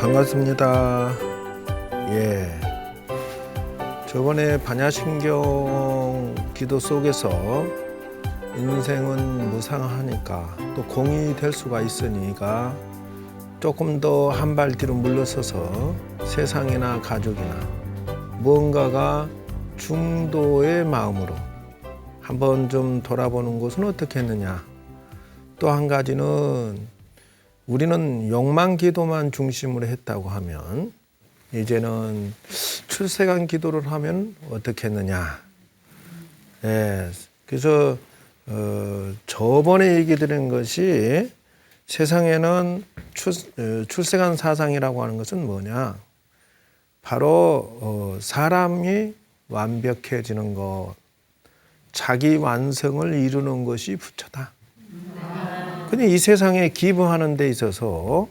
반갑습니다. 예. 저번에 반야신경 기도 속에서 인생은 무상하니까 또 공이 될 수가 있으니까 조금 더 한 발 뒤로 물러서서 세상이나 가족이나 무언가가 중도의 마음으로 한번 좀 돌아보는 것은 어떻겠느냐. 또 한 가지는 우리는 욕망 기도만 중심으로 했다고 하면 이제는 출세관 기도를 하면 어떻겠느냐. 예, 그래서 저번에 얘기 드린 것이 세상에는 출세관 사상이라고 하는 것은 뭐냐. 바로 사람이 완벽해지는 것, 자기 완성을 이루는 것이 부처다. 근데 이 세상에 기부하는 데 있어서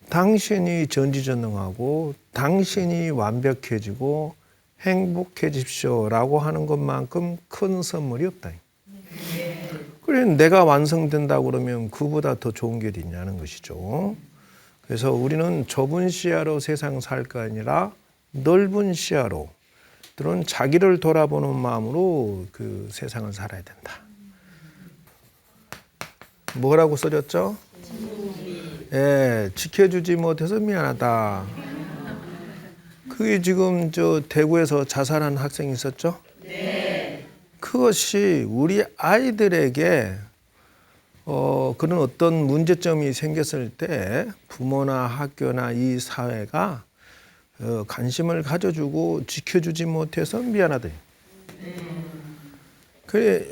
당신이 전지전능하고 당신이 완벽해지고 행복해집시오라고 하는 것만큼 큰 선물이 없다. 그래 내가 완성된다고 그러면 그보다 더 좋은 게 있냐는 것이죠. 그래서 우리는 좁은 시야로 세상 살 거 아니라 넓은 시야로 또는 자기를 돌아보는 마음으로 그 세상을 살아야 된다. 뭐라고 써졌죠? 예, 지켜주지 못해서 미안하다. 그게 지금 저 대구에서 자살한 학생이 있었죠? 네. 그것이 우리 아이들에게 그런 어떤 문제점이 생겼을 때 부모나 학교나 이 사회가 관심을 가져주고 지켜주지 못해서 미안하다. 그래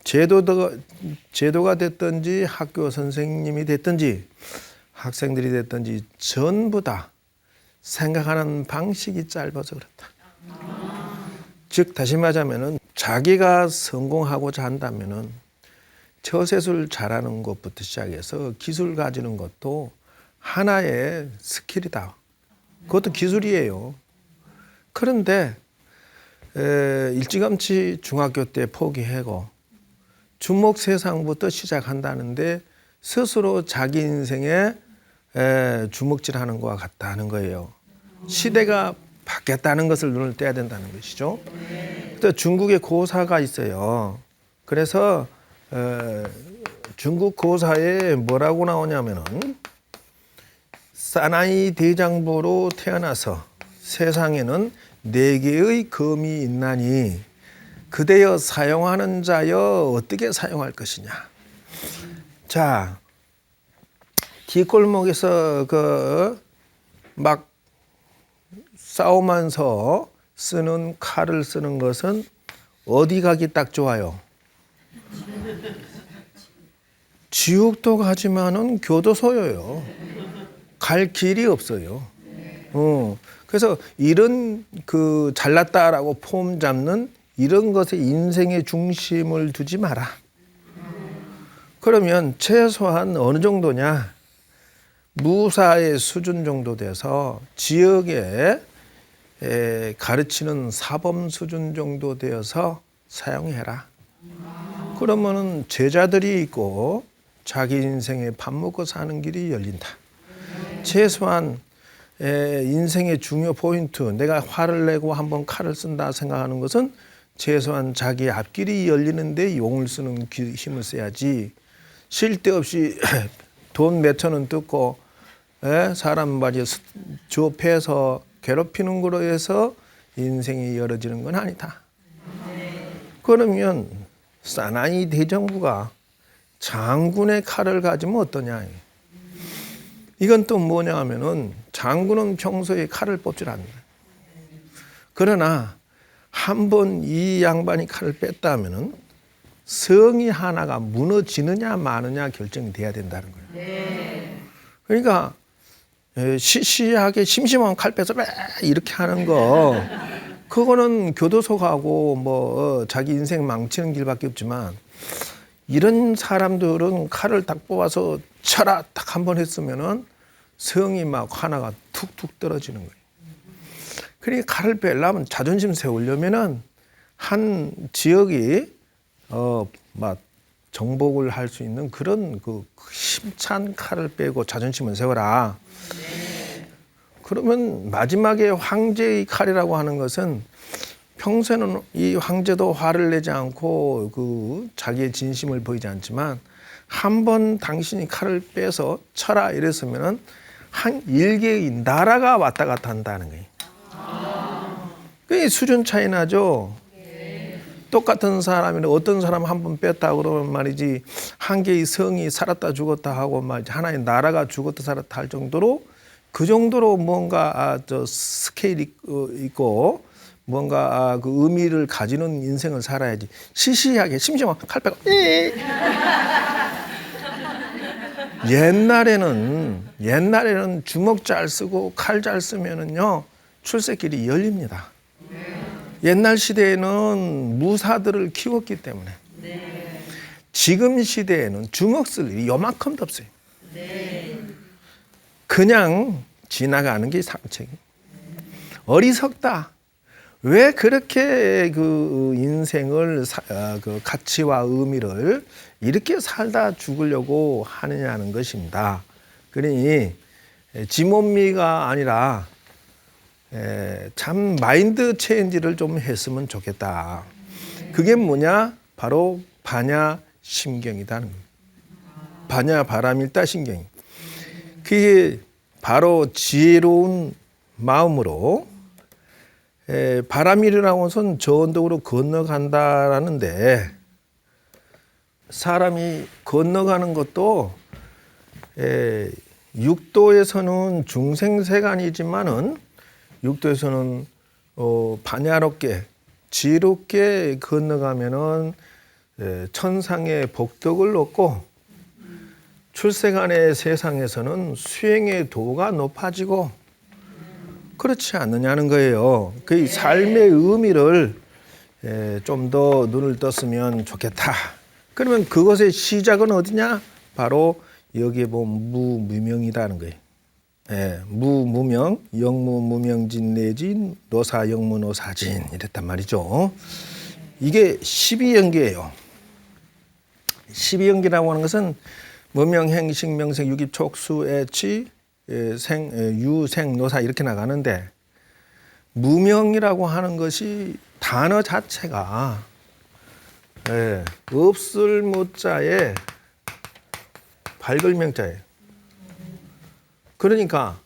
제도가 됐든지 학교 선생님이 됐든지 학생들이 됐든지 전부 다 생각하는 방식이 짧아서 그렇다. 즉 다시 말하자면은 자기가 성공하고자 한다면은 처세술 잘하는 것부터 시작해서 기술 가지는 것도 하나의 스킬이다. 그것도 기술이에요. 그런데 일찌감치 중학교 때 포기하고 주목 세상부터 시작한다는데 스스로 자기 인생에 주먹질하는 것과 같다는 거예요. 시대가 바뀌었다는 것을 눈을 떼야 된다는 것이죠. 또 중국에 고사가 있어요. 그래서 중국 고사에 뭐라고 나오냐면은 사나이 대장부로 태어나서 세상에는 4개의 검이 있나니 그대여 사용하는 자여 어떻게 사용할 것이냐. 자, 뒷골목에서 막 싸우면서 쓰는 칼을 쓰는 것은 어디 가기 딱 좋아요? 지옥도 가지만은 교도소예요. 갈 길이 없어요. 그래서 이런 잘났다라고 폼 잡는 이런 것에 인생의 중심을 두지 마라. 그러면 최소한 어느 정도냐? 무사의 수준 정도 돼서 지역에 가르치는 사범 수준 정도 되어서 사용해라. 그러면은 제자들이 있고 자기 인생에 밥 먹고 사는 길이 열린다. 최소한 인생의 중요 포인트, 내가 화를 내고 한번 칼을 쓴다 생각하는 것은 최소한 자기 앞길이 열리는데 용을 쓰는 힘을 써야지. 쉴 데 없이 돈 몇천 원 뜯고 사람 맞이 조패해서 괴롭히는 거로 해서 인생이 열어지는 건 아니다. 그러면 사나이 대장부가 장군의 칼을 가지면 어떠냐. 이건 또 뭐냐 하면은 장군은 평소에 칼을 뽑질 않는다. 그러나 한번 이 양반이 칼을 뺐다 하면은 성이 하나가 무너지느냐 마느냐 결정이 돼야 된다는 거예요. 그러니까 시시하게 심심하면 칼 빼서 이렇게 하는 거 그거는 교도소 가고 뭐 자기 인생 망치는 길밖에 없지만 이런 사람들은 칼을 딱 뽑아서 쳐라 딱 한 번 했으면은 성이 막 하나가 툭툭 떨어지는 거예요. 그러니까 칼을 빼려면 자존심 세우려면은 한 지역이 막 정복을 할 수 있는 그런 그 힘찬 칼을 빼고 자존심을 세워라. 그러면 마지막에 황제의 칼이라고 하는 것은 평소에는 이 황제도 화를 내지 않고 그 자기의 진심을 보이지 않지만 한 번 당신이 칼을 빼서 쳐라 이랬으면은 한 일개의 나라가 왔다 갔다 한다는 거예요. 그게 수준 차이 나죠. 똑같은 사람이 어떤 사람 한 번 뺐다 그러면 말이지 한 개의 성이 살았다 죽었다 하고 말이지 하나의 나라가 죽었다 살았다 할 정도로 그 정도로 뭔가 스케일이 있고 뭔가 그 의미를 가지는 인생을 살아야지 시시하게 심심하고 칼 빼고 옛날에는 주먹 잘 쓰고 칼 잘 쓰면은요 출세길이 열립니다. 옛날 시대에는 무사들을 키웠기 때문에 지금 시대에는 주먹 쓸 일이 요만큼도 없어요. 그냥 지나가는 게 상책이에요. 어리석다. 왜 그렇게 그 인생을 그 가치와 의미를 이렇게 살다 죽으려고 하느냐는 것입니다. 그러니 지몬미가 아니라 참 마인드 체인지를 좀 했으면 좋겠다. 그게 뭐냐? 바로 반야심경이다. 반야바람일다 심경이. 그게 바로 지혜로운 마음으로 바람이라고 해서는 저 언덕으로 건너간다라는데 사람이 건너가는 것도 육도에서는 중생세간이지만은 육도에서는 반야롭게 지혜롭게 건너가면은 천상의 복덕을 얻고 출세간의 세상에서는 수행의 도가 높아지고 그렇지 않느냐는 거예요. 그 삶의 의미를 좀 더 눈을 떴으면 좋겠다. 그러면 그것의 시작은 어디냐? 바로 여기에 보면 무무명이다는 거예요. 무무명, 영무무명진 내진, 노사영무노사진 이랬단 말이죠. 이게 12연계예요. 12연계라고 하는 것은 무명행식 명색 유깁촉수 애치 유생 노사 이렇게 나가는데 무명이라고 하는 것이 단어 자체가 없을 못자에 밝을명자예요. 그러니까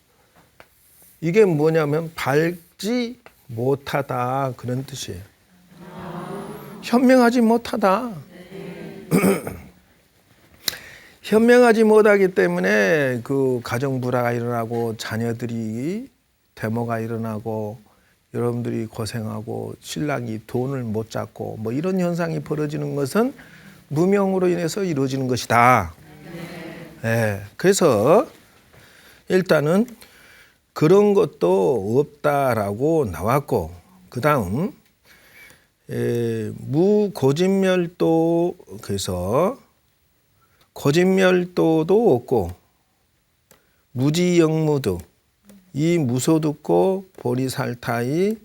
이게 뭐냐면 밝지 못하다 그런 뜻이에요. 현명하지 못하다. 현명하지 못하기 때문에 그 가정 불화가 일어나고 자녀들이 데모가 일어나고 여러분들이 고생하고 신랑이 돈을 못 잡고 뭐 이런 현상이 벌어지는 것은 무명으로 인해서 이루어지는 것이다. 그래서 일단은 그런 것도 없다라고 나왔고 그 다음 무고진멸도 그래서 고진멸도도 없고 무지영무득 이 무소득고 보리살타이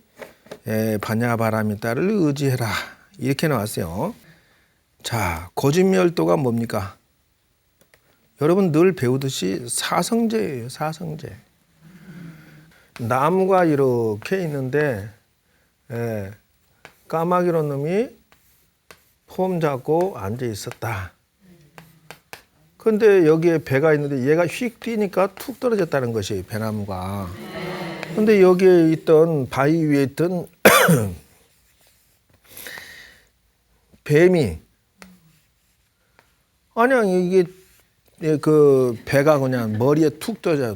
반야바람이다를 의지해라 이렇게 나왔어요. 자, 고진멸도가 뭡니까? 여러분 늘 배우듯이 사성제예요. 사성제. 나무가 이렇게 있는데 까마귀로 놈이 폼 잡고 앉아 있었다. 근데 여기에 배가 있는데 얘가 휙 뛰니까 툭 떨어졌다는 것이 배나무가. 근데 여기에 있던 바위 위에 있던 뱀이 아니 이게 그 배가 그냥 머리에 툭 떨어져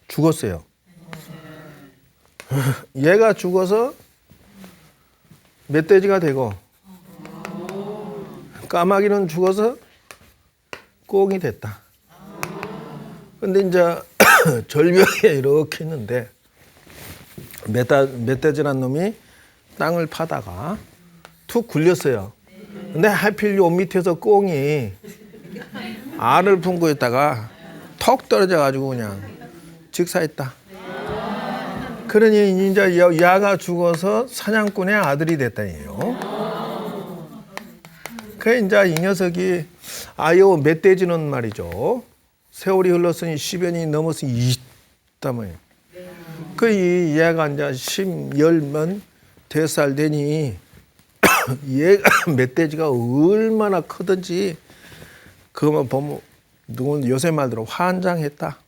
죽었어요. 얘가 죽어서 멧돼지가 되고 까마귀는 죽어서 꽁이 됐다. 근데 이제 절벽에 이렇게 있는데 멧돼지란 놈이 땅을 파다가 툭 굴렸어요. 근데 하필 요 밑에서 꽁이 알을 품고 있다가 턱 떨어져 가지고 그냥 직사했다. 그러니 이제 야가 죽어서 사냥꾼의 아들이 됐다니요. 그 이제 이 녀석이 아유 멧돼지는 말이죠. 세월이 흘렀으니 10년이 넘었으니 있다며요. 그 얘가 이제 10몇 살 되니 얘가 멧돼지가 얼마나 크든지 그거만 보면 누군 요새 말대로 환장했다.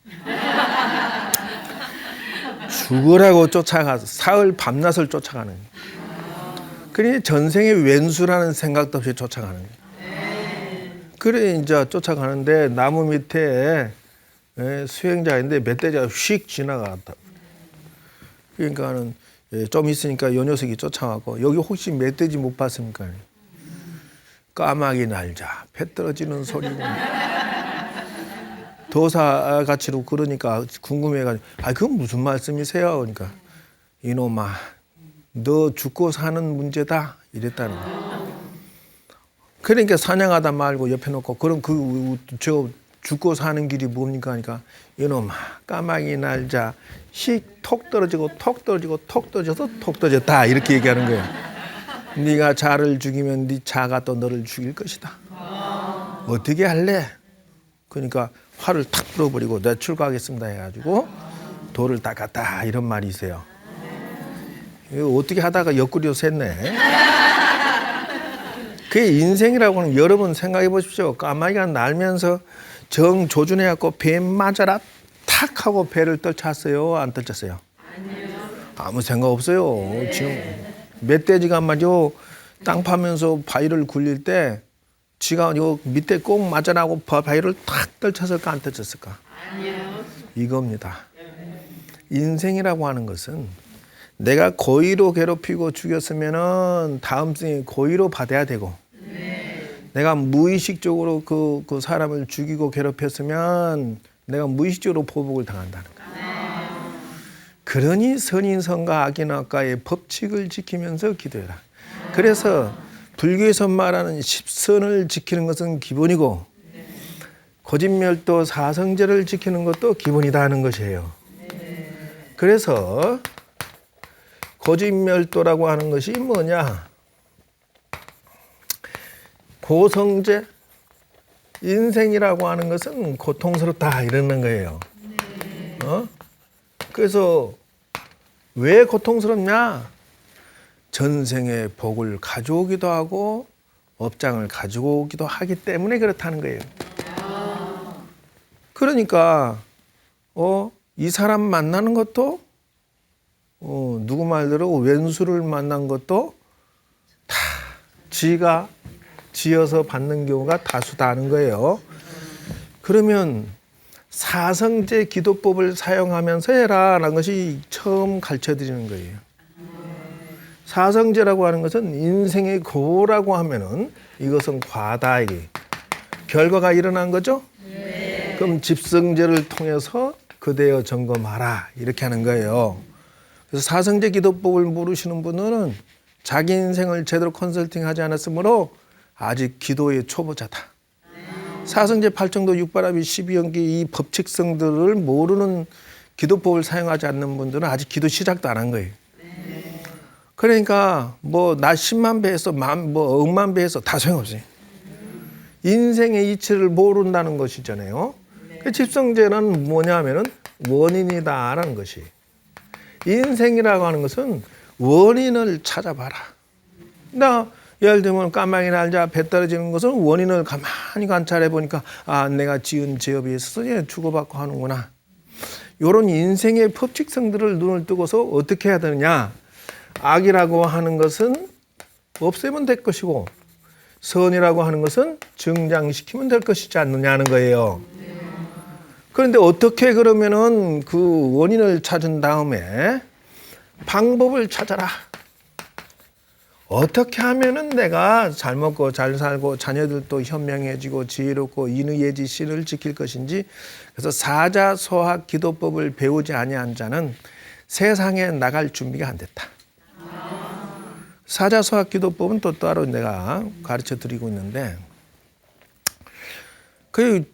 죽으라고 쫓아가서 사흘 밤낮을 쫓아가는. 그러니 전생에 왼수라는 생각도 없이 쫓아가는 거예요. 그래 이제 쫓아가는데 나무 밑에 수행자인데 멧돼지가 휙 지나갔다. 그러니까는 좀 있으니까 요 녀석이 쫓아가고 여기 혹시 멧돼지 못 봤습니까? 까마귀 날자 배 떨어지는 소리고 도사가치로 그러니까 궁금해가지고 그건 무슨 말씀이세요? 그러니까 이놈아 너 죽고 사는 문제다 이랬다는 거야. 그러니까 사냥하다 말고 옆에 놓고 그럼 저 죽고 사는 길이 뭡니까? 하니까 이놈아 까마귀 날자 톡 떨어지고 톡 떨어지고 톡 떨어져서 톡 떨어졌다 이렇게 얘기하는 거예요. 네가 자를 죽이면 네 자가 또 너를 죽일 것이다. 어떻게 할래? 그러니까 활을 탁 풀어버리고 내가 출가하겠습니다 해가지고 돌을 닦았다 이런 말이 있어요. 이거 어떻게 하다가 옆구리로 샜네. 그게 인생이라고 하는 여러분 생각해 보십시오. 까마귀가 날면서 정 조준해갖고 배 맞아라 탁 하고 배를 떨쳤어요? 안 떨쳤어요? 아니요. 아무 생각 없어요. 네. 지금 멧돼지가 말이요 땅 파면서 바위를 굴릴 때 지가 요 밑에 꼭 맞아라고 바위를 탁 떨쳤을까 안 떨쳤을까? 아니요. 이겁니다. 인생이라고 하는 것은 내가 고의로 괴롭히고 죽였으면은 다음 생에 고의로 받아야 되고 내가 무의식적으로 그 사람을 죽이고 괴롭혔으면 내가 무의식적으로 보복을 당한다는 거예요. 그러니 선인선과 악인악과의 법칙을 지키면서 기도해라. 그래서 불교에서 말하는 십선을 지키는 것은 기본이고 고진멸도 사성제를 지키는 것도 기본이다 하는 것이에요. 그래서 고진멸도라고 하는 것이 뭐냐? 고성제, 인생이라고 하는 것은 고통스럽다 이러는 거예요. 그래서 왜 고통스럽냐? 전생의 복을 가져오기도 하고 업장을 가지고 오기도 하기 때문에 그렇다는 거예요. 그러니까 이 사람 만나는 것도 누구 말대로 왼수를 만난 것도 다 지가 지어서 받는 경우가 다수다 하는 거예요. 그러면 사성제 기도법을 사용하면서 해라라는 것이 처음 가르쳐드리는 거예요. 사성제라고 하는 것은 인생의 고라고 하면은 이것은 과다 이게 결과가 일어난 거죠. 그럼 집성제를 통해서 그대여 점검하라 이렇게 하는 거예요. 그래서 사성제 기도법을 모르시는 분들은 자기 인생을 제대로 컨설팅하지 않았으므로 아직 기도의 초보자다. 사성제 8정도 6바라비 12연기 이 법칙성들을 모르는 기도법을 사용하지 않는 분들은 아직 기도 시작도 안 한 거예요. 그러니까 나 10만 배 해서 억만 배 해서 다 소용없어요. 인생의 이치를 모른다는 것이잖아요. 그 집성제는 뭐냐면은 원인이다라는 것이. 인생이라고 하는 것은 원인을 찾아봐라. 예를 들면 까마귀 날자 배 떨어지는 것은 원인을 가만히 관찰해 보니까 내가 지은 죄업에 있어서 주고받고 하는구나. 이런 인생의 법칙성들을 눈을 뜨고서 어떻게 해야 되느냐. 악이라고 하는 것은 없애면 될 것이고 선이라고 하는 것은 증장시키면 될 것이지 않느냐는 거예요. 그런데 어떻게 그러면은 그 원인을 찾은 다음에 방법을 찾아라. 어떻게 하면은 내가 잘 먹고 잘 살고 자녀들도 현명해지고 지혜롭고 인의예지 신을 지킬 것인지. 그래서 사자소학 기도법을 배우지 아니한 자는 세상에 나갈 준비가 안 됐다. 사자소학 기도법은 또 따로 내가 가르쳐 드리고 있는데 그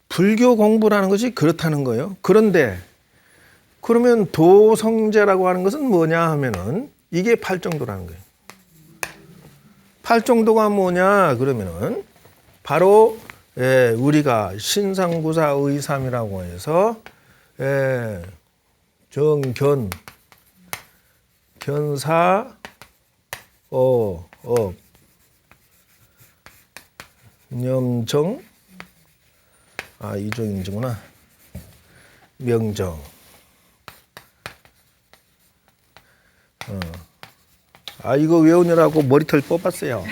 불교 공부라는 것이 그렇다는 거예요. 그런데 그러면 도성제라고 하는 것은 뭐냐 하면은 이게 팔정도라는 거예요. 팔정도가 뭐냐 그러면은 바로 우리가 신상구사 의삼이라고 해서 정견, 견사, 업, 념정, 이정인구나. 명정. 이거 외우느라고 머리털 뽑았어요.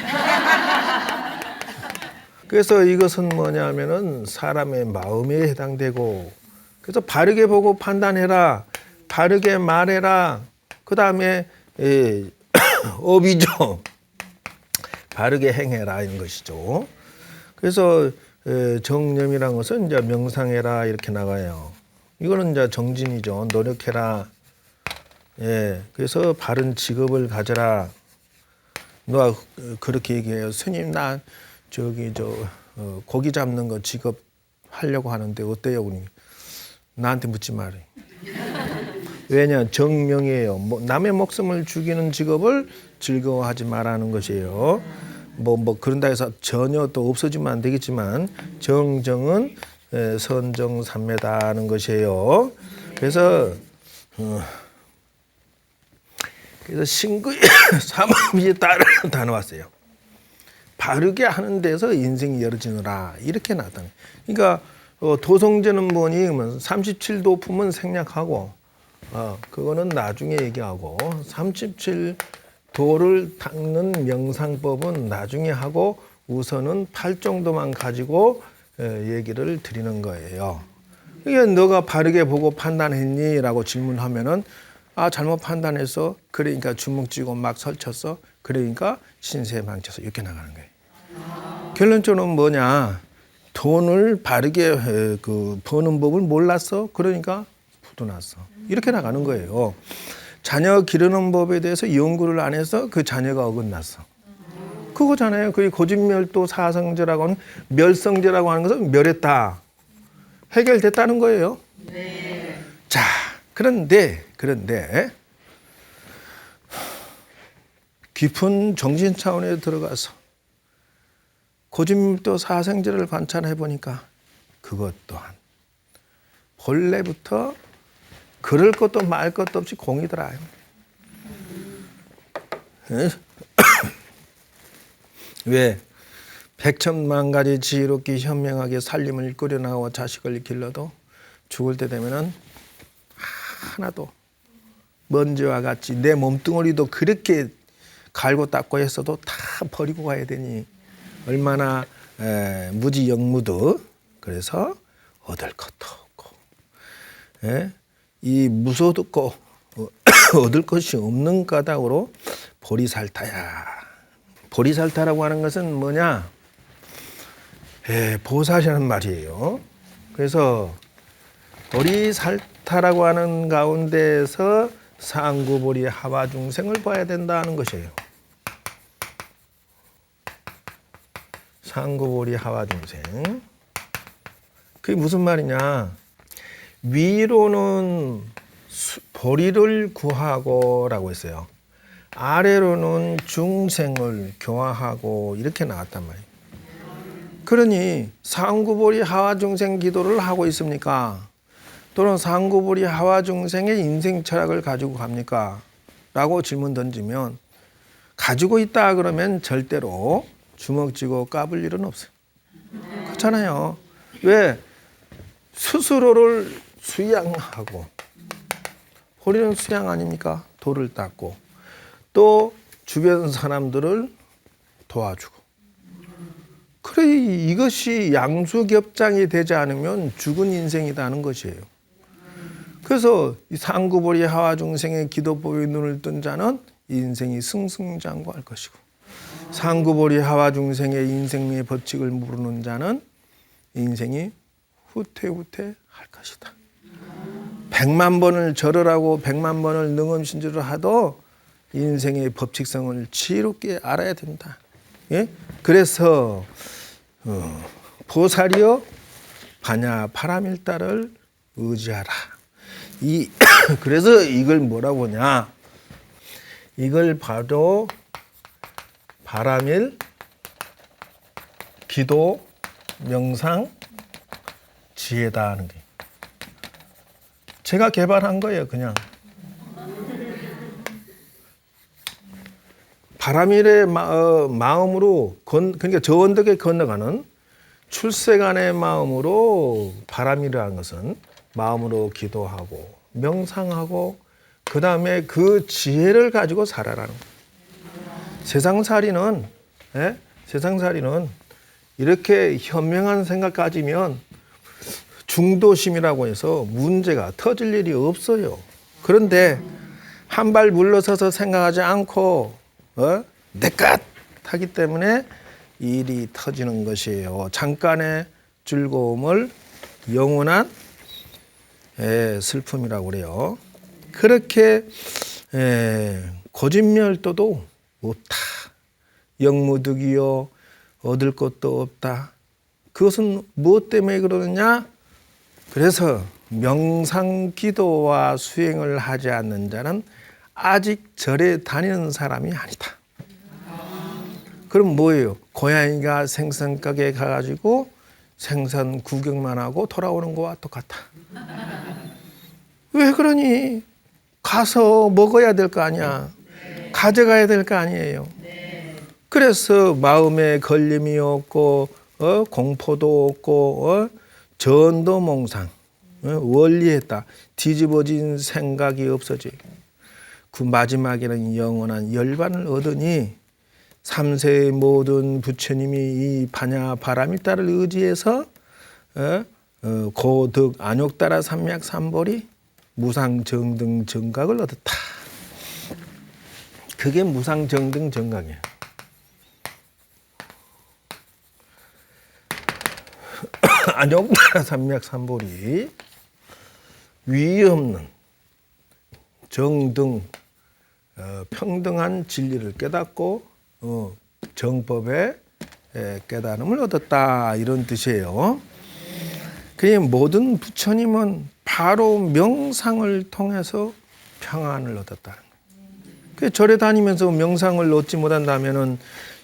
그래서 이것은 뭐냐면은 사람의 마음에 해당되고, 그래서 바르게 보고 판단해라, 바르게 말해라. 그 다음에 업이죠. 바르게 행해라 이런 것이죠. 그래서 정념이란 것은 이제 명상해라 이렇게 나가요. 이거는 이제 정진이죠. 노력해라. 그래서 바른 직업을 가져라. 누가 그렇게 얘기해요. 스님 나 고기 잡는 거 직업 하려고 하는데 어때요? 그러니 나한테 묻지 말아요. 왜냐? 정명이에요. 남의 목숨을 죽이는 직업을 즐거워하지 말라는 것이에요. 그런다 해서 전혀 또 없어지면 안 되겠지만 정정은 선정삼매다는 것이에요. 그래서 신구의 삼업이 다 나왔어요. 바르게 하는 데서 인생이 열어지느라 이렇게 나타나요. 그러니까 도성제는 뭐니? 37도 품은 생략하고 그거는 나중에 얘기하고 37도를 닦는 명상법은 나중에 하고 우선은 8정도만 가지고 얘기를 드리는 거예요. 이게 너가 바르게 보고 판단했니? 라고 질문하면은 잘못 판단해서 그러니까 주먹 쥐고 막 설쳤어. 그러니까 신세 망쳐서 이렇게 나가는 거예요. 결론적으로 뭐냐? 돈을 바르게 버는 법을 몰랐어. 그러니까 부도났어. 이렇게 나가는 거예요. 자녀 기르는 법에 대해서 연구를 안 해서 그 자녀가 어긋났어. 그거잖아요. 그게 고진멸도 사성제라고 하는 멸성제라고 하는 것은 멸했다. 해결됐다는 거예요. 네. 자, 그런데 깊은 정신 차원에 들어가서 고진멸도 사성제를 관찰해 보니까 그것 또한 본래부터 그럴 것도 말 것도 없이 공이더라. 왜? 백천만 가지 지혜롭게 현명하게 살림을 꾸려나가고 자식을 길러도 죽을 때 되면은 하나도 먼지와 같이 내 몸뚱어리도 그렇게 갈고 닦고 했어도 다 버리고 가야 되니 얼마나 무지영무도. 그래서 얻을 것도 없고 이 무소득고 얻을 것이 없는 까닭으로 보리살타야. 보리살타라고 하는 것은 뭐냐? 보살이라는 말이에요. 그래서 보리살타라고 하는 가운데서 상구보리 하와중생을 봐야 된다는 것이에요. 상구보리 하와중생. 그게 무슨 말이냐? 위로는 보리를 구하고 라고 했어요. 아래로는 중생을 교화하고 이렇게 나왔단 말이에요. 그러니 상구보리 하와중생 기도를 하고 있습니까? 또는 상구보리 하와중생의 인생 철학을 가지고 갑니까? 라고 질문 던지면 가지고 있다 그러면 절대로 주먹 쥐고 까불 일은 없어요. 그렇잖아요. 왜? 스스로를 수양하고, 보리는 수양 아닙니까? 돌을 닦고 또 주변 사람들을 도와주고. 그래, 이것이 양수겹장이 되지 않으면 죽은 인생이라는 것이에요. 그래서 이 상구보리 하와중생의 기도법에 눈을 뜬 자는 인생이 승승장구할 것이고, 상구보리 하와중생의 인생의 법칙을 모르는 자는 인생이 후퇴할 것이다. 100만 번을 절을 100만 번을 능엄신주를 하도 인생의 법칙성을 지혜롭게 알아야 된다. 예? 그래서 보살이여 반야 파라밀다를 의지하라. 그래서 이걸 뭐라고 하냐? 이걸 바로 바라밀, 기도, 명상, 지혜다 하는 게. 제가 개발한 거예요, 그냥. 바람일의 마음으로 그러니까 저 언덕에 건너가는 출세간의 마음으로 바람이라는 것은 마음으로 기도하고 명상하고 그 다음에 그 지혜를 가지고 살아라는 거예요. 세상살이는 이렇게 현명한 생각 가지면 중도심이라고 해서 문제가 터질 일이 없어요. 그런데 한 발 물러서서 생각하지 않고 내 것 하기 때문에 일이 터지는 것이에요. 잠깐의 즐거움을 영원한 슬픔이라고 그래요. 그렇게 고진멸도도 없다. 영무득이요 얻을 것도 없다. 그것은 무엇 때문에 그러느냐? 그래서 명상기도와 수행을 하지 않는 자는 아직 절에 다니는 사람이 아니다. 그럼 뭐예요? 고양이가 생선가게 가가지고 생선 구경만 하고 돌아오는 거와 똑같다. 왜 그러니? 가서 먹어야 될 거 아니야. 가져가야 될 거 아니에요. 그래서 마음에 걸림이 없고 공포도 없고 전도 몽상 원리했다. 뒤집어진 생각이 없어져. 그 마지막에는 영원한 열반을 얻으니 3세의 모든 부처님이 이 반야 바라밀다를 의지해서 고득 안욕따라 삼맥삼보리 무상정등 정각을 얻었다. 그게 무상정등 정각이에요. 안욕따라 삼맥삼보리 위 없는 정등 평등한 진리를 깨닫고 정법의 깨달음을 얻었다 이런 뜻이에요. 그 모든 부처님은 바로 명상을 통해서 평안을 얻었다는 거예요. 절에 다니면서 명상을 얻지 못한다면은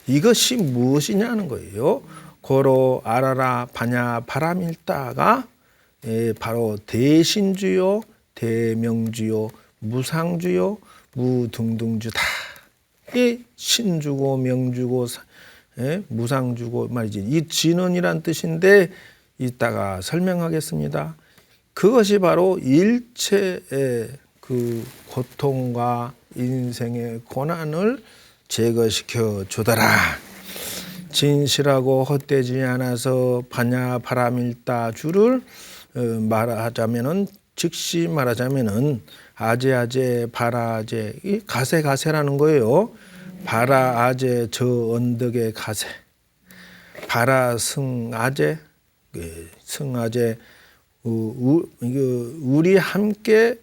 이것이 무엇이냐는 거예요. 고로 아라라 반야 바라밀다가 바로 대신주요, 대명주요, 무상주요, 무등등주다. 이 신주고 명주고 무상주고 말이지. 이 진언이란 뜻인데 이따가 설명하겠습니다. 그것이 바로 일체의 그 고통과 인생의 고난을 제거시켜 주더라. 진실하고 헛되지 않아서 반야 바라밀다 주를 말하자면은 즉시 말하자면은 아제아제 바라아제 이 가세가세라는 거예요. 바라아제 저 언덕의 가세 바라 승아제 승아제 우리 함께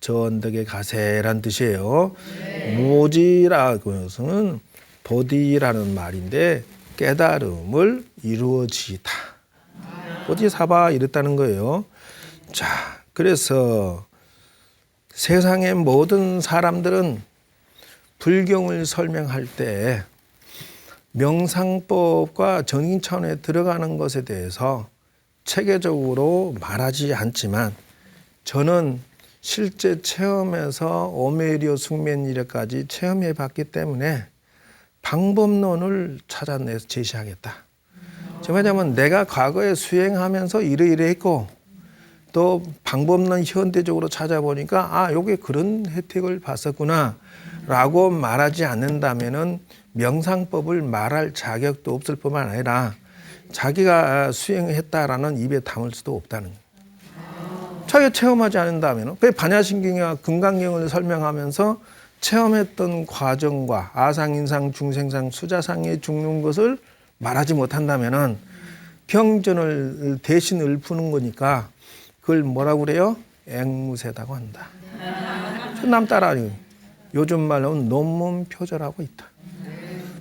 저 언덕의 가세란 뜻이에요. 모지라고 해서는 보디라는 말인데 깨달음을 이루어지다. 보디사바 이랬다는 거예요. 자, 그래서 세상의 모든 사람들은 불경을 설명할 때 명상법과 정인천에 들어가는 것에 대해서 체계적으로 말하지 않지만 저는 실제 체험에서 오메리오 숙면이래까지 체험해 봤기 때문에 방법론을 찾아내서 제시하겠다. 왜냐하면 내가 과거에 수행하면서 이러이러했고 또 방법론 현대적으로 찾아보니까 요게 그런 혜택을 봤었구나 라고 말하지 않는다면은 명상법을 말할 자격도 없을 뿐만 아니라 자기가 수행했다라는 입에 담을 수도 없다는 거예요. 자기가 체험하지 않는다면 왜 반야신경이와 금강경을 설명하면서 체험했던 과정과 아상인상 중생상 수자상에 죽는 것을 말하지 못한다면은 병전을 대신 읊는 거니까 그걸 뭐라고 그래요? 앵무새다고 한다. 남 따라하니 요즘 말로는 논문 표절하고 있다.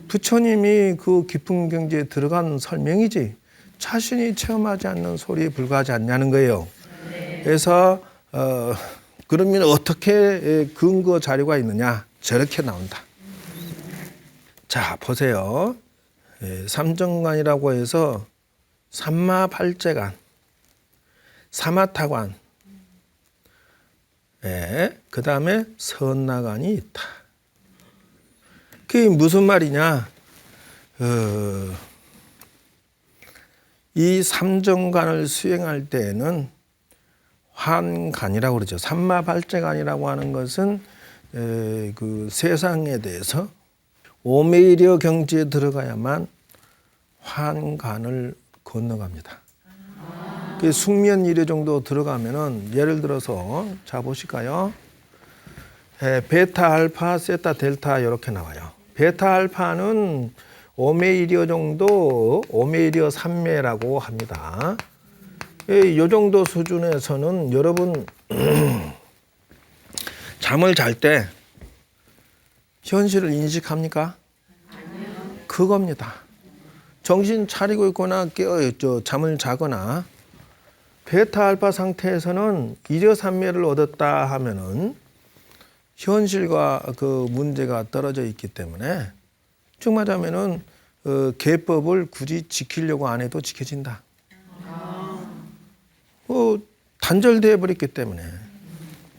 부처님이 그 깊은 경지에 들어간 설명이지 자신이 체험하지 않는 소리에 불과하지 않냐는 거예요. 그래서 그러면 어떻게 근거 자료가 있느냐? 저렇게 나온다. 자, 보세요. 삼정관이라고 해서 삼마발제관, 사마타관, 예, 그 다음에 선나간이 있다. 그게 무슨 말이냐? 이 삼정간을 수행할 때에는 환간이라고 그러죠. 삼마발제간이라고 하는 것은 그 세상에 대해서 오메이려 경지에 들어가야만 환간을 건너갑니다. 그 숙면 1회 정도 들어가면은 예를 들어서 자 보실까요? 베타, 알파, 세타, 델타 이렇게 나와요. 베타, 알파는 오메이려 정도, 오메이려 3매라고 합니다. 이 정도 수준에서는 여러분 잠을 잘 때 현실을 인식합니까? 아니요. 그겁니다. 정신 차리고 있거나 잠을 자거나 베타 알파 상태에서는 이려 삼매를 얻었다 하면은 현실과 그 문제가 떨어져 있기 때문에 즉 말하면은 계법을 굳이 지키려고 안 해도 지켜진다. 단절되어 버렸기 때문에.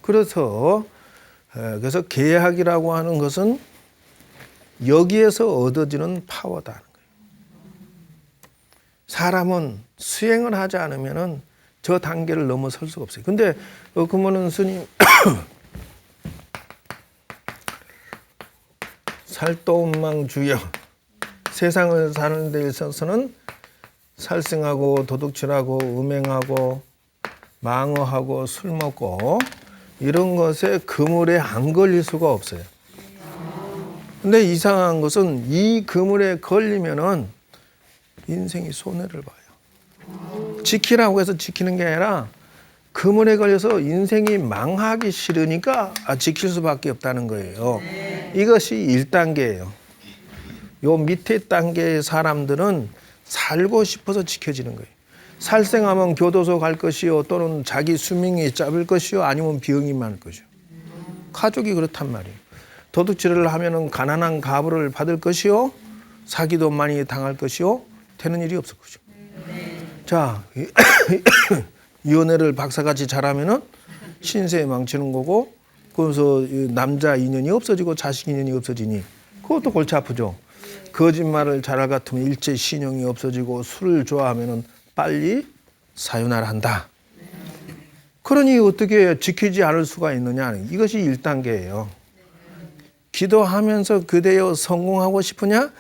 그래서 계약이라고 하는 것은 여기에서 얻어지는 파워다. 사람은 수행을 하지 않으면은 저 단계를 넘어설 수가 없어요. 근데 그러면은 스님 살도음망주여 세상을 사는 데 있어서는 살생하고 도둑질하고 음행하고 망어하고 술 먹고 이런 것에 그물에 안 걸릴 수가 없어요. 근데 이상한 것은 이 그물에 걸리면은 인생이 손해를 봐요. 지키라고 해서 지키는 게 아니라 그물에 걸려서 인생이 망하기 싫으니까 지킬 수밖에 없다는 거예요. 이것이 1단계예요. 요 밑에 단계의 사람들은 살고 싶어서 지켜지는 거예요. 살생하면 교도소 갈 것이요, 또는 자기 수명이 짧을 것이요, 아니면 병이 많을 것이요. 가족이 그렇단 말이에요. 도둑질을 하면은 가난한 가부를 받을 것이요, 사기도 많이 당할 것이요, 되는 일이 없을 것이요. 자, 연애를 박사같이 잘하면은 신세 망치는 거고, 그래서 남자 인연이 없어지고 자식 인연이 없어지니 그것도 골치 아프죠. 거짓말을 잘할 같으면 일제 신용이 없어지고 술을 좋아하면은 빨리 사유나라 한다. 그러니 어떻게 지키지 않을 수가 있느냐. 이것이 1단계예요. 기도하면서 그대여 성공하고 싶으냐?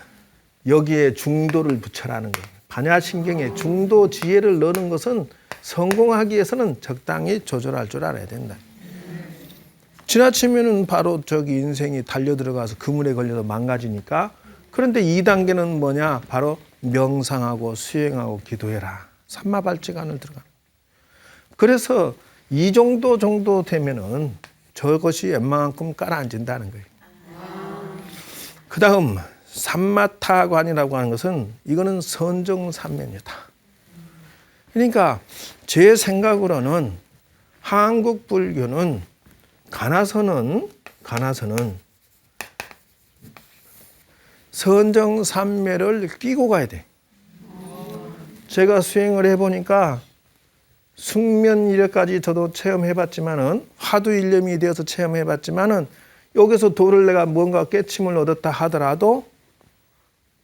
여기에 중도를 붙여라는 거예요. 반야신경에 중도 지혜를 넣는 것은 성공하기 위해서는 적당히 조절할 줄 알아야 된다. 지나치면은 바로 저기 인생이 달려 들어가서 그물에 걸려서 망가지니까. 그런데 2단계는 뭐냐? 바로 명상하고 수행하고 기도해라. 삼마발제간을 들어가. 그래서 이 정도 되면은 저것이 웬만큼 깔아앉는다는 거예요. 그 다음 삼마타관이라고 하는 것은 이거는 선정삼매입니다. 그러니까 제 생각으로는 한국 불교는 가나서는 선정삼매를 끼고 가야 돼. 제가 수행을 해보니까 숙면이래까지 저도 체험해봤지만은 화두일념이 되어서 체험해봤지만은 여기서 도를 내가 뭔가 깨침을 얻었다 하더라도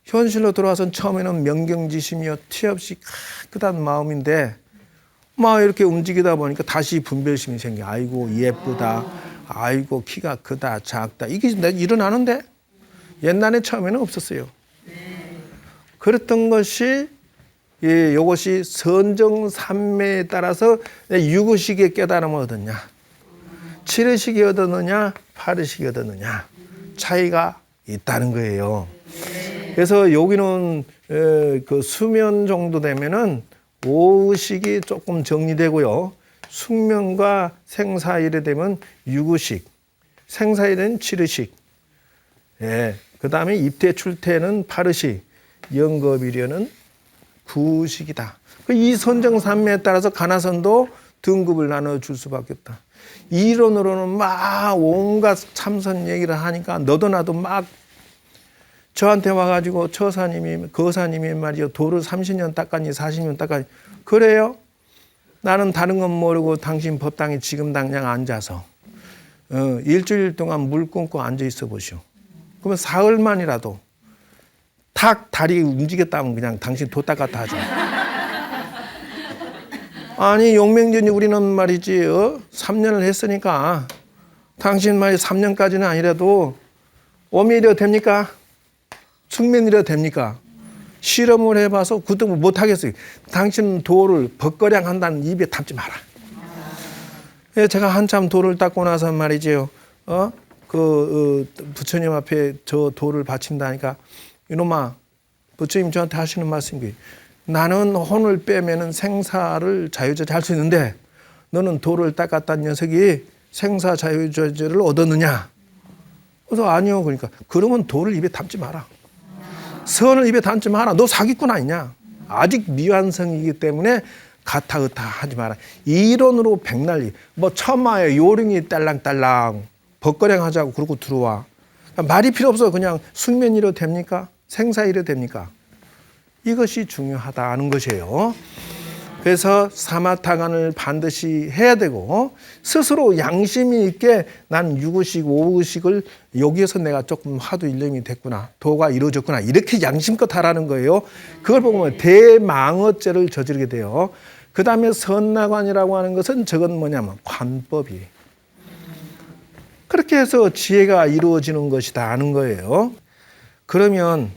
현실로 들어와서는 처음에는 명경지심이요 티 없이 깨끗한 마음인데 막 이렇게 움직이다 보니까 다시 분별심이 생겨. 아이고 예쁘다. 아이고 키가 크다 작다. 이게 일어나는데 옛날에 처음에는 없었어요. 그랬던 것이 이것이 선정삼매에 따라서 육의식의 깨달음을 얻었냐, 칠의식이 얻었느냐, 팔의식이 얻었느냐 차이가 있다는 거예요. 그래서 여기는 그 수면 정도 되면은 오의식이 조금 정리되고요. 숙면과 생사일에 되면 육의식, 생사일은 칠의식, 그 다음에 입퇴 출퇴는 팔의식, 영겁이려는 구의식이다. 이 선정삼매에 따라서 가나선도 등급을 나눠줄 수밖에 없다. 이론으로는 막 온갖 참선 얘기를 하니까 너도 나도 막 저한테 와가지고 처사님이 거사님이 말이요 도를 30년 닦았니 40년 닦았니 그래요? 나는 다른 건 모르고 당신 법당에 지금 당장 앉아서 일주일 동안 물 끊고 앉아 있어 보시오. 그러면 사흘만이라도 탁 다리 움직였다면 그냥 당신 도 닦았다 하죠. 아니 용맹전이 우리는 말이지 3년을 했으니까 당신 말이 3년까지는 아니라도 오미려 됩니까? 숙면이려 됩니까? 실험을 해봐서 구득을 못하겠어요. 당신은 도를 벗거량 한다는 입에 담지 마라. 제가 한참 도를 닦고 나서 말이지요. 부처님 앞에 저 도를 바친다니까 이놈아, 부처님 저한테 하시는 말씀이 나는 혼을 빼면은 생사를 자유자재할 수 있는데 너는 도를 닦았다는 녀석이 생사 자유자재를 얻었느냐? 그래서 아니요. 그러니까 그러면 도를 입에 담지 마라. 선을 입에 담지 마라. 너 사기꾼 아니냐? 아직 미완성이기 때문에 가타의타 하지 마라. 이론으로 백날리. 뭐 천마에 요령이 딸랑딸랑 벗거량 하자고 그러고 들어와. 말이 필요 없어. 그냥 숙면이려 됩니까? 생사이려 됩니까? 이것이 중요하다는 것이에요. 그래서 사마타간을 반드시 해야 되고 스스로 양심이 있게 난 6의식, 5의식을 여기에서 내가 조금 하도 일념이 됐구나. 도가 이루어졌구나. 이렇게 양심껏 하라는 거예요. 그걸 보면 대망어죄를 저지르게 돼요. 그 다음에 선나관이라고 하는 것은 저건 뭐냐면 관법이. 그렇게 해서 지혜가 이루어지는 것이다 하는 거예요. 그러면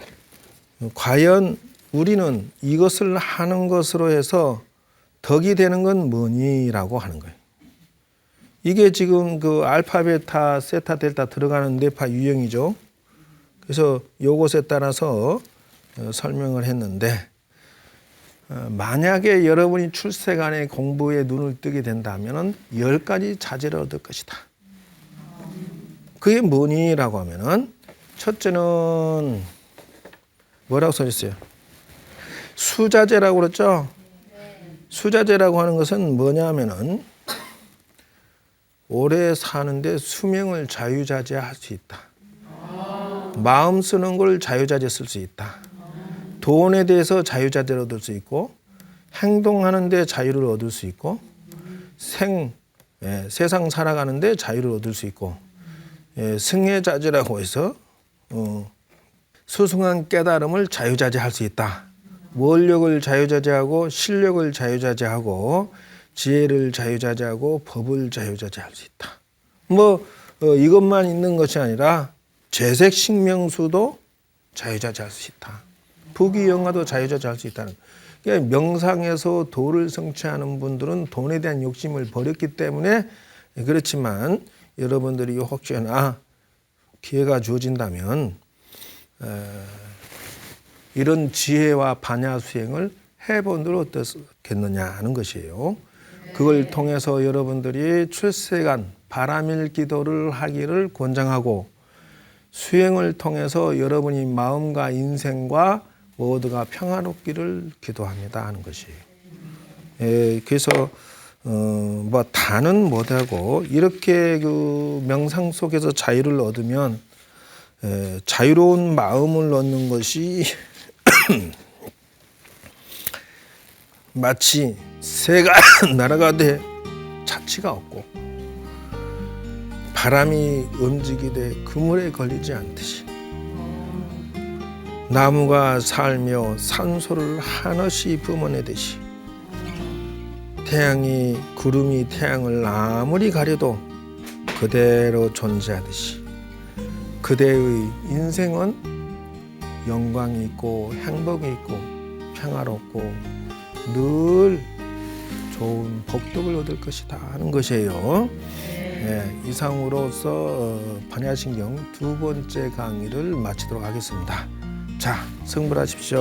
과연 우리는 이것을 하는 것으로 해서 덕이 되는 건 뭐니라고 하는 거예요. 이게 지금 그 알파, 베타, 세타, 델타 들어가는 뇌파 유형이죠. 그래서 요것에 따라서 설명을 했는데 만약에 여러분이 출세간의 공부에 눈을 뜨게 된다면 10가지 자제를 얻을 것이다. 그게 뭐니라고 하면은 첫째는 뭐라고 써 있어요? 수자제라고 그랬죠? 수자제라고 하는 것은 뭐냐면은 오래 사는데 수명을 자유자재할 수 있다. 마음 쓰는 걸 자유자재 쓸 수 있다. 돈에 대해서 자유자재를 얻을 수 있고 행동하는데 자유를 얻을 수 있고 세상 살아가는데 자유를 얻을 수 있고 승해자재라고 해서 수승한 깨달음을 자유자재할 수 있다. 원력을 자유자재하고 실력을 자유자재하고 지혜를 자유자재하고 법을 자유자재할 수 있다. 이것만 있는 것이 아니라 재색 식명수도 자유자재할 수 있다. 부귀영화도 자유자재할 수 있다는. 그러니까 명상에서 도를 성취하는 분들은 돈에 대한 욕심을 버렸기 때문에 그렇지만 여러분들이 혹시나 기회가 주어진다면 이런 지혜와 반야 수행을 해본들 어떻겠느냐 하는 것이에요. 그걸 통해서 여러분들이 출세간 바람일 기도를 하기를 권장하고 수행을 통해서 여러분이 마음과 인생과 모두가 평화롭기를 기도합니다 하는 것이에요. 그래서 다는 못하고 이렇게 그 명상 속에서 자유를 얻으면 자유로운 마음을 얻는 것이 마치 새가 날아가되 자취가 없고 바람이 움직이되 그물에 걸리지 않듯이 나무가 살며 산소를 한없이 뿜어내듯이 구름이 태양을 아무리 가려도 그대로 존재하듯이 그대의 인생은 영광이 있고 행복이 있고 평화롭고 늘 좋은 복덕을 얻을 것이다 하는 것이에요. 이상으로서 반야신경 2번째 강의를 마치도록 하겠습니다. 자, 승불하십시오.